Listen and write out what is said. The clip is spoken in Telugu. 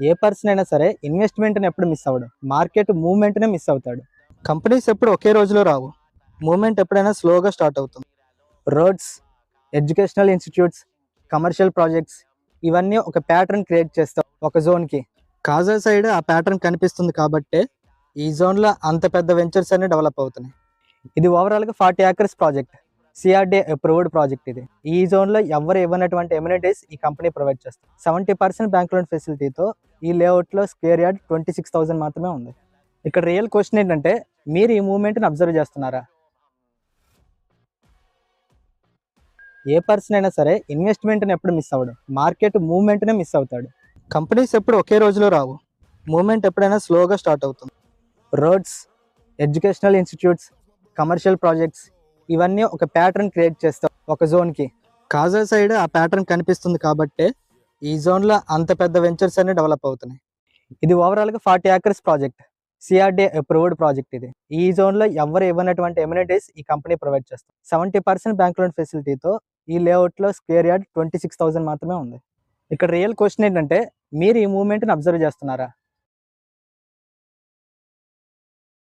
ఏ పర్సన్ అయినా సరే ఇన్వెస్ట్మెంట్ని ఎప్పుడు మిస్ అవ్వడు, మార్కెట్ మూవ్మెంట్నే మిస్ అవుతాడు. కంపెనీస్ ఎప్పుడు ఒకే రోజులో రావు, మూవ్మెంట్ ఎప్పుడైనా స్లోగా స్టార్ట్ అవుతుంది. Roads, educational institutes, commercial projects ఇవన్నీ ఒక ప్యాటర్న్ క్రియేట్ చేస్తాయి ఒక జోన్కి. కాజా సైడ్ ఆ ప్యాటర్న్ కనిపిస్తుంది కాబట్టే ఈ జోన్లో అంత పెద్ద వెంచర్స్ అన్ని డెవలప్ అవుతున్నాయి. ఇది ఓవరాల్గా 40 acres project, CRD approved project. ఇది ఈ జోన్లో ఎవరు ఇవ్వనటువంటి ఎమ్యూనిటీస్ ఈ కంపెనీ ప్రొవైడ్ చేస్తుంది. 70% బ్యాంక్ లోన్ ఫెసిలిటీతో ఈ లేఅవుట్లో స్క్వేర్ యార్డ్ 26,000 మాత్రమే ఉంది. ఇక్కడ రియల్ క్వశ్చన్ ఏంటంటే, మీరు ఈ మూవ్మెంట్ని అబ్జర్వ్ చేస్తున్నారా? ఏ పర్సన్ అయినా సరే ఇన్వెస్ట్మెంట్ని ఎప్పుడు మిస్ అవ్వడు, మార్కెట్ మూవ్మెంట్నే మిస్ అవుతాడు. కంపెనీస్ ఎప్పుడు ఒకే రోజులో రావు, మూవ్మెంట్ ఎప్పుడైనా స్లోగా స్టార్ట్ అవుతుంది. Roads, educational institutes, commercial projects ఇవన్నీ ఒక ప్యాటర్న్ క్రియేట్ చేస్తాయి ఒక జోన్కి. కాజా సైడ్ ఆ ప్యాటర్న్ కనిపిస్తుంది కాబట్టే ఈ జోన్లో అంత పెద్ద వెంచర్స్ అన్ని డెవలప్ అవుతున్నాయి. ఇది ఓవరాల్గా 40 acres project, CRD approved project. ఇది ఈ జోన్లో ఎవరు ఇవ్వనటువంటి ఎమ్యూనిటీస్ ఈ కంపెనీ ప్రొవైడ్ చేస్తుంది. 70% బ్యాంక్ లోన్ ఫెసిలిటీతో ఈ లేఅవుట్లో స్క్వేర్ యార్డ్ 26,000 మాత్రమే ఉంది. ఇక్కడ రియల్ క్వశ్చన్ ఏంటంటే, మీరు ఈ మూవ్మెంట్ని అబ్జర్వ్ చేస్తున్నారా?